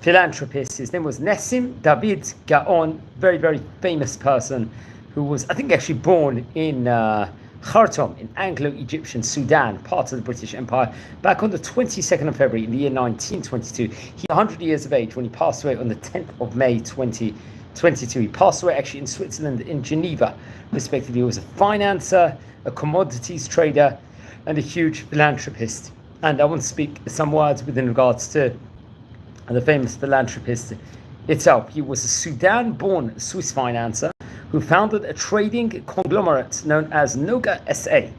philanthropist. His name was Nessim David Gaon, very, very famous person who was, I think, actually born in Khartoum in Anglo-Egyptian Sudan, part of the British Empire, back on the 22nd of February in the year 1922. He was 100 years of age when he passed away on the 10th of May 2022. He passed away actually in Switzerland, in Geneva, respectively. He was a financer, a commodities trader, and a huge philanthropist. And I want to speak some words within regards to the famous philanthropist itself. He was a Sudan-born Swiss financer who founded a trading conglomerate known as Noga SA.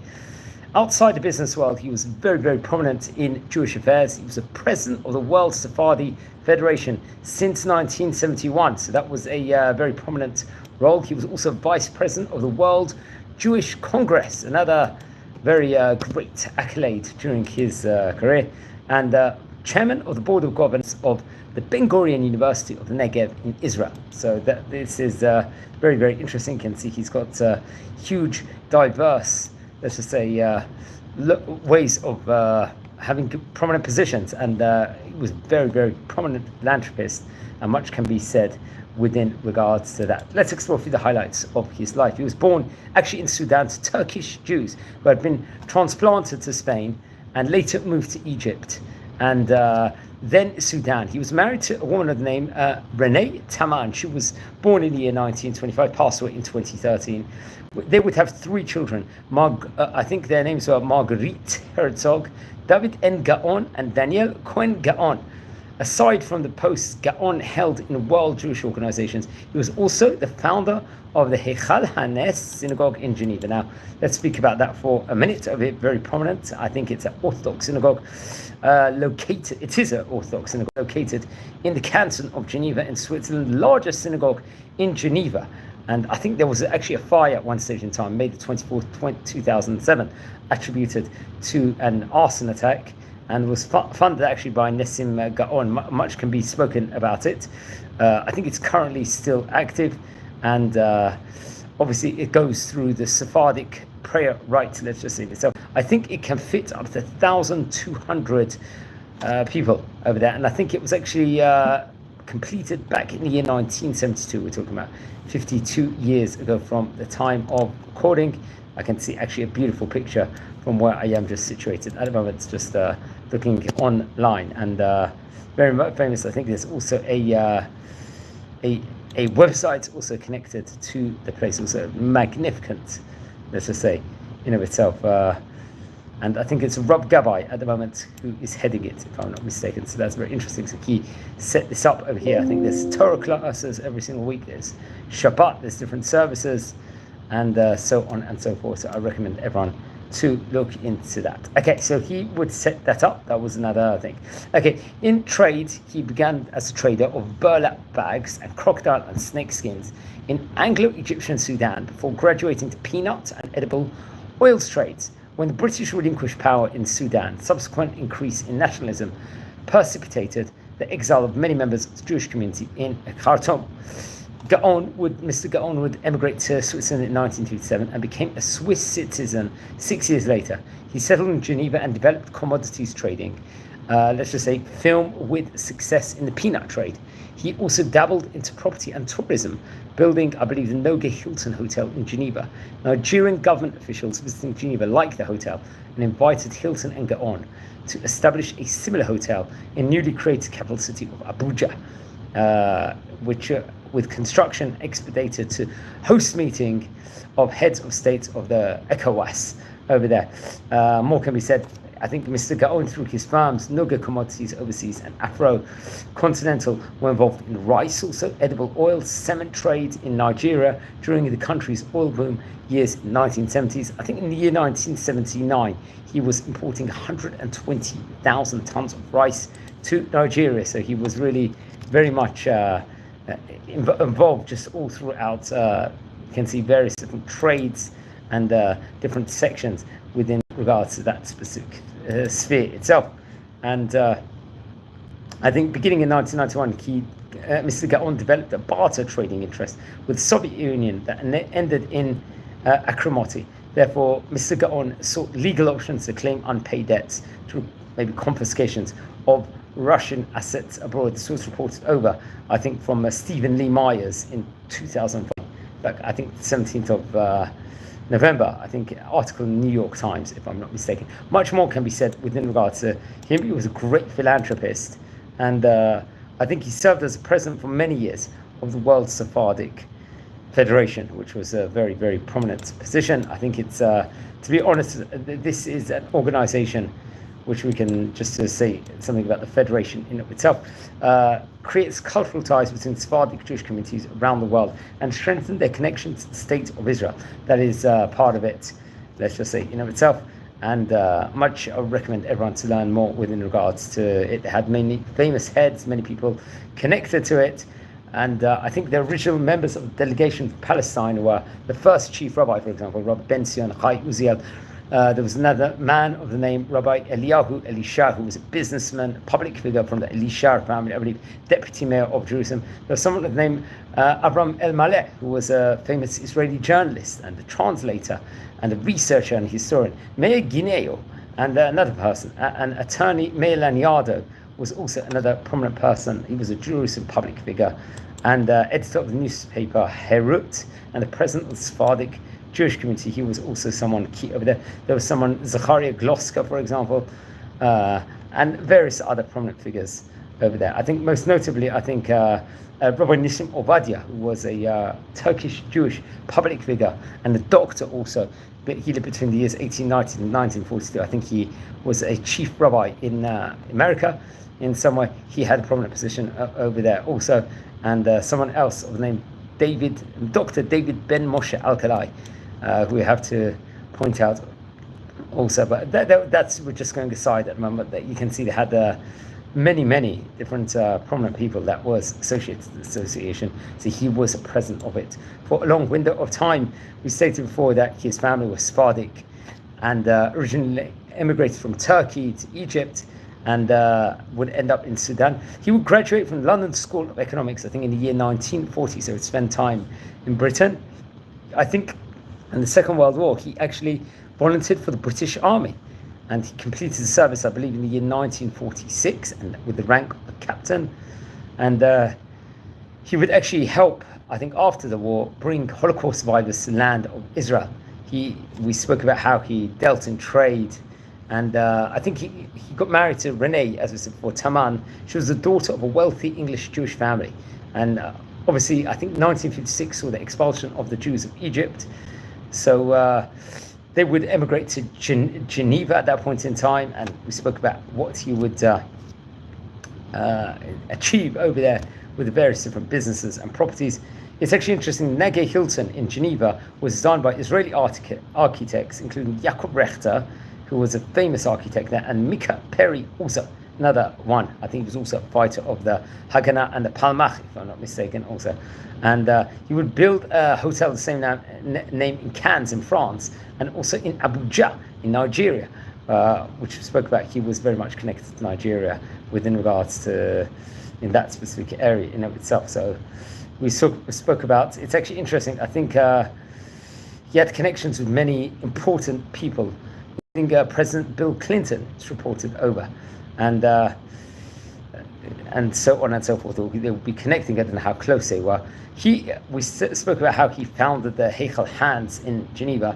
Outside the business world, he was very, very prominent in Jewish affairs. He was the president of the World Sephardi Federation since 1971, so that was a very prominent role. He was also vice president of the World Jewish Congress, another very great accolade during his career, and chairman of the board of governors of the Ben Gurion University of the Negev in Israel. So this is very, very interesting. You can see he's got huge, diverse, let's just say, ways of having prominent positions, and he was very, very prominent philanthropist, and much can be said within regards to that. Let's explore through the highlights of his life. He was born actually in Sudan to Turkish Jews who had been transplanted to Spain and later moved to Egypt and then Sudan. He was married to a woman of the name Renee Taman. She was born in the year 1925, passed away in 2013. They would have three children. I think their names were Marguerite Herzog, David N. Gaon, and Daniel Cohen Gaon. Aside from the posts Gaon held in world Jewish organizations, he was also the founder of the Heichal HaNes synagogue in Geneva. Now, let's speak about that for a minute. A bit very prominent. I think it's an Orthodox synagogue located. It is an Orthodox synagogue located in the canton of Geneva in Switzerland, the largest synagogue in Geneva. And I think there was actually a fire at one stage in time, May the 24th, 2007, attributed to an arson attack, and was funded actually by Nessim Gaon. Much can be spoken about it. I think it's currently still active, and obviously it goes through the Sephardic prayer rite, let's just say this. So I think it can fit up to 1,200 people over there, and I think it was actually completed back in the year 1972. We're talking about 52 years ago from the time of recording. I can see actually a beautiful picture from where I am just situated at the moment. It's just looking online, and very much famous. I think there's also a website also connected to the place, also magnificent, let's just say, in of itself. And I think it's Rob Gabbai at the moment who is heading it, if I'm not mistaken. So that's very interesting. So he set this up over here. I think there's Torah classes every single week. There's Shabbat. There's different services, and so on and so forth. So I recommend everyone to look into that. Okay, so he would set that up. That was another thing. Okay, in trade, he began as a trader of burlap bags and crocodile and snake skins in Anglo-Egyptian Sudan before graduating to peanut and edible oils trades. When the British relinquished power in Sudan, subsequent increase in nationalism precipitated the exile of many members of the Jewish community in Khartoum. Mr. Gaon would emigrate to Switzerland in 1957 and became a Swiss citizen 6 years later. He settled in Geneva and developed commodities trading, let's just say film with success in the peanut trade. He also dabbled into property and tourism, building, I believe, the Noga Hilton Hotel in Geneva. Nigerian government officials visiting Geneva liked the hotel and invited Hilton and Gaon to establish a similar hotel in newly created capital city of Abuja, which with construction expedited to host meeting of heads of states of the ECOWAS over there. More can be said. I think Mr. Gaon, through his firms, Noga Commodities Overseas and Afro-Continental, were involved in rice, also edible oil, cement trade in Nigeria during the country's oil boom years in the 1970s. I think in the year 1979, he was importing 120,000 tons of rice to Nigeria. So he was really very much involved just all throughout. You can see various different trades and different sections within regards to that specific sphere itself. And I think beginning in 1991, Mr. Gaon developed a barter trading interest with the Soviet Union that ended in acrimony. Therefore, Mr. Gaon sought legal options to claim unpaid debts through maybe confiscations of Russian assets abroad. This was reported over, I think, from Stephen Lee Myers in 2005. Like, I think 17th of November, I think, article in the New York Times, if I'm not mistaken. Much more can be said within regards to him. He was a great philanthropist, and I think he served as president for many years of the World Sephardic Federation, which was a very, very prominent position. I think it's, to be honest, this is an organization which we can just say something about the federation in of itself, creates cultural ties between Sephardic Jewish communities around the world and strengthen their connection to the state of Israel. That is part of it, let's just say, in of itself. And much I recommend everyone to learn more within regards to it. It had many famous heads, many people connected to it. And I think the original members of the delegation from Palestine were the first chief rabbi, for example, Rabbi Ben Zion Chai Uziel. There was another man of the name Rabbi Eliyahu Elisha, who was a businessman, a public figure from the Elisha family, I believe, deputy mayor of Jerusalem. There was someone of the name Avram El Maleh, who was a famous Israeli journalist and a translator and a researcher and historian. Meir Gineo, and another person, an attorney, Meir Laniardo, was also another prominent person. He was a Jerusalem public figure and editor of the newspaper Herut and the president of the Sephardic Jewish community. He was also someone key over there. There was someone, Zachariah Gloska, for example, and various other prominent figures over there. I think most notably, Rabbi Nessim Ovadia, who was a Turkish Jewish public figure and a doctor also. But he lived between the years 1890 and 1942. I think he was a chief rabbi in America. In some way, he had a prominent position over there also. And someone else of the name Dr. David Ben Moshe Al-Kalai, who we have to point out also. But that's, we're just going aside at the moment. That you can see they had many different prominent people that was associated to the association. So he was a president of it for a long window of time. We stated before that his family was Sephardic and originally emigrated from Turkey to Egypt and would end up in Sudan. He would graduate from the London School of Economics, I think, in the year 1940, so he'd spend time in Britain. I think in the Second World War, he actually volunteered for the British Army, and he completed the service, I believe, in the year 1946, and with the rank of captain. And he would actually help, I think, after the war, bring Holocaust survivors to the land of Israel. We spoke about how he dealt in trade, and I think he got married to Renee, as we said before, Taman. She was the daughter of a wealthy English Jewish family. And obviously, I think 1956 saw the expulsion of the Jews of Egypt. So they would emigrate to Geneva at that point in time. And we spoke about what he would achieve over there with the various different businesses and properties. It's actually interesting, Nage Hilton in Geneva was designed by Israeli architects, including Yaakov Rechter, who was a famous architect there, and Mika Perry, also another one. I think he was also a fighter of the Haganah and the Palmach, if I'm not mistaken, also. And he would build a hotel of the same name in Cannes, in France, and also in Abuja, in Nigeria, which we spoke about. He was very much connected to Nigeria within regards to in that specific area in of itself. So we spoke about, it's actually interesting. I think he had connections with many important people. I think President Bill Clinton is reported over, and so on and so forth. They would be connecting. I don't know how close they were. We spoke about how he founded the Heichel Hands in Geneva,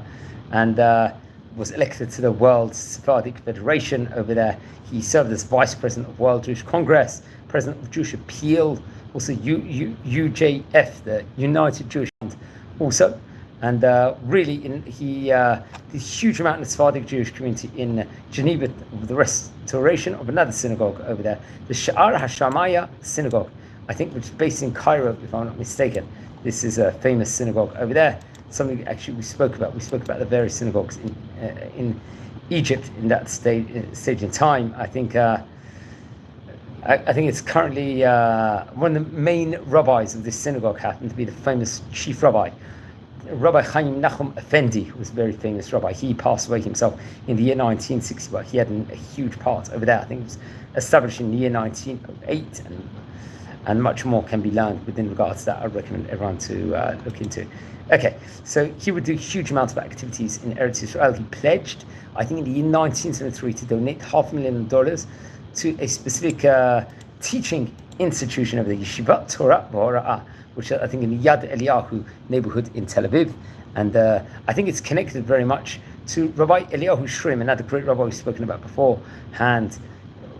and was elected to the World Sephardic Federation over there. He served as vice president of World Jewish Congress, president of Jewish Appeal, also UJF, the United Jewish Fund, also. And really, he did a huge amount in the Sephardic Jewish community in Geneva with the restoration of another synagogue over there, the Sha'ar HaShamaya synagogue, I think, which is based in Cairo, if I'm not mistaken. This is a famous synagogue over there. Something actually we spoke about. We spoke about the various synagogues in Egypt in that stage in time. I think it's currently one of the main rabbis of this synagogue happened to be the famous chief rabbi, Rabbi Chaim Nachum Effendi, who was a very famous rabbi. He passed away himself in the year 1960, but he had a huge part over there. I think it was established in the year 1908, and much more can be learned within regards to that. I recommend everyone to look into. Okay, so he would do huge amounts of activities in Eretz Israel. He pledged, I think in the year 1973, to donate $500,000 to a specific teaching institution of the Yeshiva Torah V'Hora'ah, which I think in the Yad Eliyahu neighborhood in Tel Aviv. And I think it's connected very much to Rabbi Eliyahu Shrim, another great rabbi we've spoken about beforehand,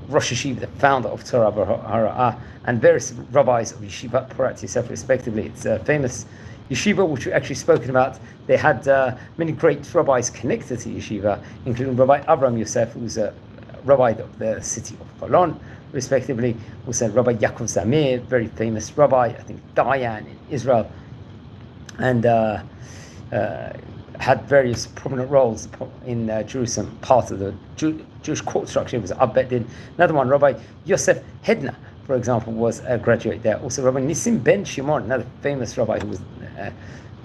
Rosh Yeshiva, the founder of Torah V'Hora'ah, and various rabbis of Yeshiva Porat Yosef, respectively. It's a famous yeshiva which we've actually spoken about. They had many great rabbis connected to yeshiva, including Rabbi Avraham Yosef, who's a rabbi of the city of Holon, respectively. Also Rabbi Yaakov Zamir, very famous rabbi, I think Dayan in Israel, and had various prominent roles in Jerusalem, part of the Jewish court structure. It was Ab Din. Another one, Rabbi Yosef Hedna, for example, was a graduate there. Also Rabbi Nessim Ben Shimon, another famous rabbi who was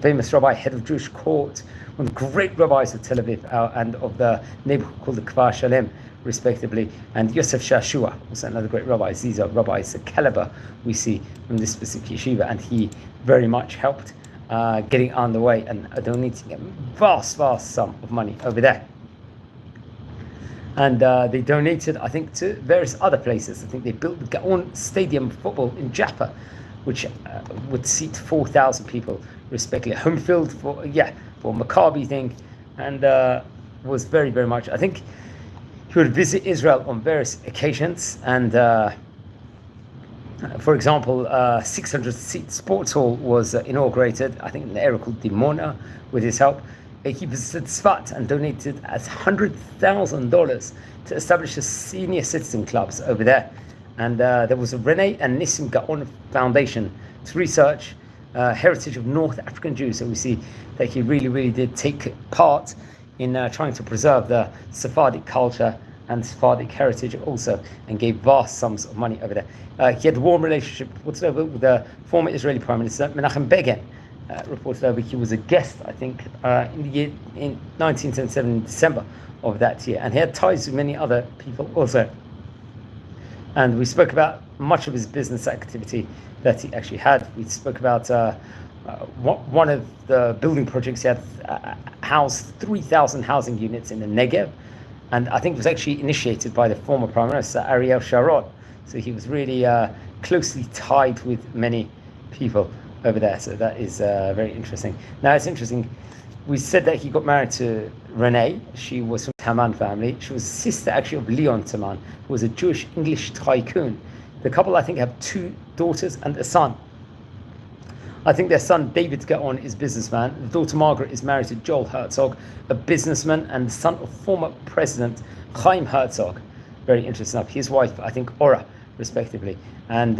famous rabbi, head of Jewish court, one of the great rabbis of Tel Aviv and of the neighborhood called the Kfar Shalem, respectively. And Yosef Shashua, also another great rabbi. These are rabbis, the caliber we see from this specific yeshiva, and he very much helped getting on the way and donating a vast sum of money over there. And they donated, I think, to various other places. I think they built the Gaon Stadium football in Jaffa, which would seat 4,000 people, respectively. Home field for Maccabi thing, and was very much. I think he would visit Israel on various occasions, and for example, 600-seat sports hall was inaugurated, I think in the area called Dimona, with his help. He visited Tzfat and donated $100,000 to establish the senior citizen clubs over there. And there was a Renee and Nessim Gaon Foundation to research heritage of North African Jews. So we see that he really did take part in trying to preserve the Sephardic culture and Sephardic heritage also, and gave vast sums of money over there. He had a warm relationship with the former Israeli Prime Minister Menachem Begin. Reported over, he was a guest, I think, in 1977, in December of that year, and he had ties with many other people also. And we spoke about much of his business activity that he actually had. We spoke about one of the building projects. He had housed 3,000 housing units in the Negev, and I think it was actually initiated by the former Prime Minister Ariel Sharon. So he was really closely tied with many people over there. So that is very interesting. Now it's interesting, we said that he got married to Renee. She was from Taman family. She was sister actually of Leon Taman, who was a Jewish English tycoon. The couple, I think, have 2 daughters and a son. I think their son David Gaon is businessman. The daughter Margaret is married to Joel Herzog, a businessman, and the son of former President Chaim Herzog. Very interesting enough. His wife, I think, Ora, respectively. And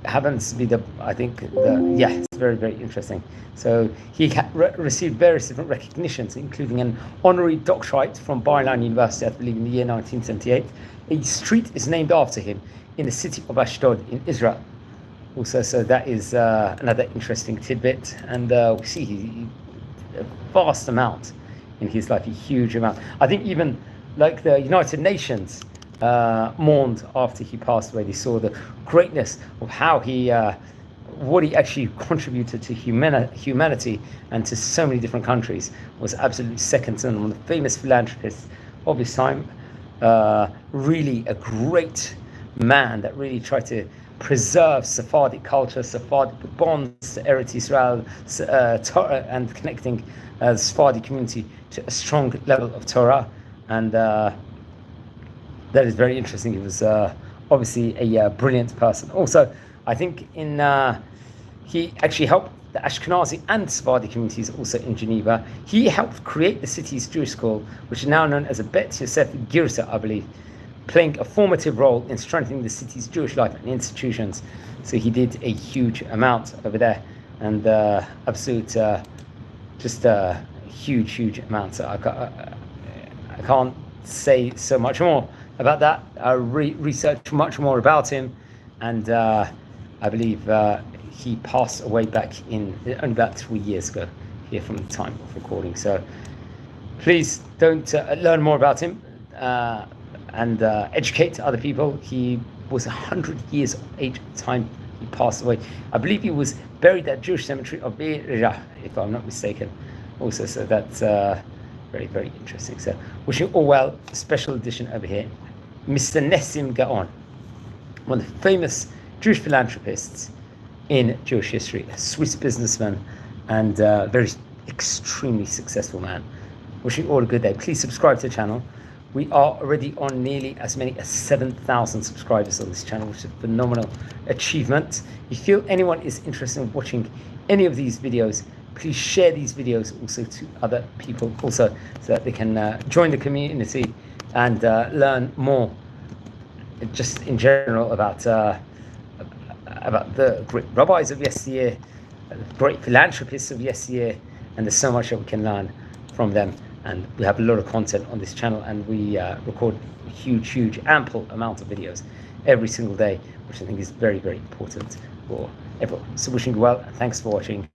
happens to be it's very interesting. So he received various different recognitions, including an honorary doctorate from Bar-Ilan University, I believe in the year 1978. A street is named after him in the city of Ashdod in Israel. Also, so that is another interesting tidbit. And we see a vast amount in his life, a huge amount. I think even like the United Nations mourned after he passed away. They saw the greatness of how what he actually contributed to humanity and to so many different countries was absolutely second to none. One of the famous philanthropists of his time, really a great man that really tried to preserve Sephardic culture, Sephardic bonds to Eretz Israel, and connecting the Sephardic community to a strong level of Torah. And that is very interesting. He was obviously a brilliant person. Also, I think he actually helped the Ashkenazi and Sephardi communities also in Geneva. He helped create the city's Jewish school, which is now known as a Bet Yosef Girsa, I believe, playing a formative role in strengthening the city's Jewish life and institutions. So he did a huge amount over there, and absolute, just a huge amount. So I can't say so much more about that. I researched much more about him, and I believe he passed away back in only about 3 years ago here from the time of recording. So please don't learn more about him and educate other people. He was 100 years of age at the time he passed away. I believe he was buried at Jewish cemetery of Be'er, if I'm not mistaken. Also, so that's very interesting. So wishing all well. Special edition over here. Mr. Nessim Gaon, one of the famous Jewish philanthropists in Jewish history, a Swiss businessman and a very extremely successful man. Wishing you all a good day. Please subscribe to the channel. We are already on nearly as many as 7,000 subscribers on this channel, which is a phenomenal achievement. If you feel anyone is interested in watching any of these videos, please share these videos also to other people also, so that they can join the community and learn more just in general about the great rabbis of yesteryear, the great philanthropists of yesteryear, and there's so much that we can learn from them. And we have a lot of content on this channel, and we record a huge, ample amount of videos every single day, which I think is very, very important for everyone. So wishing you well, and thanks for watching.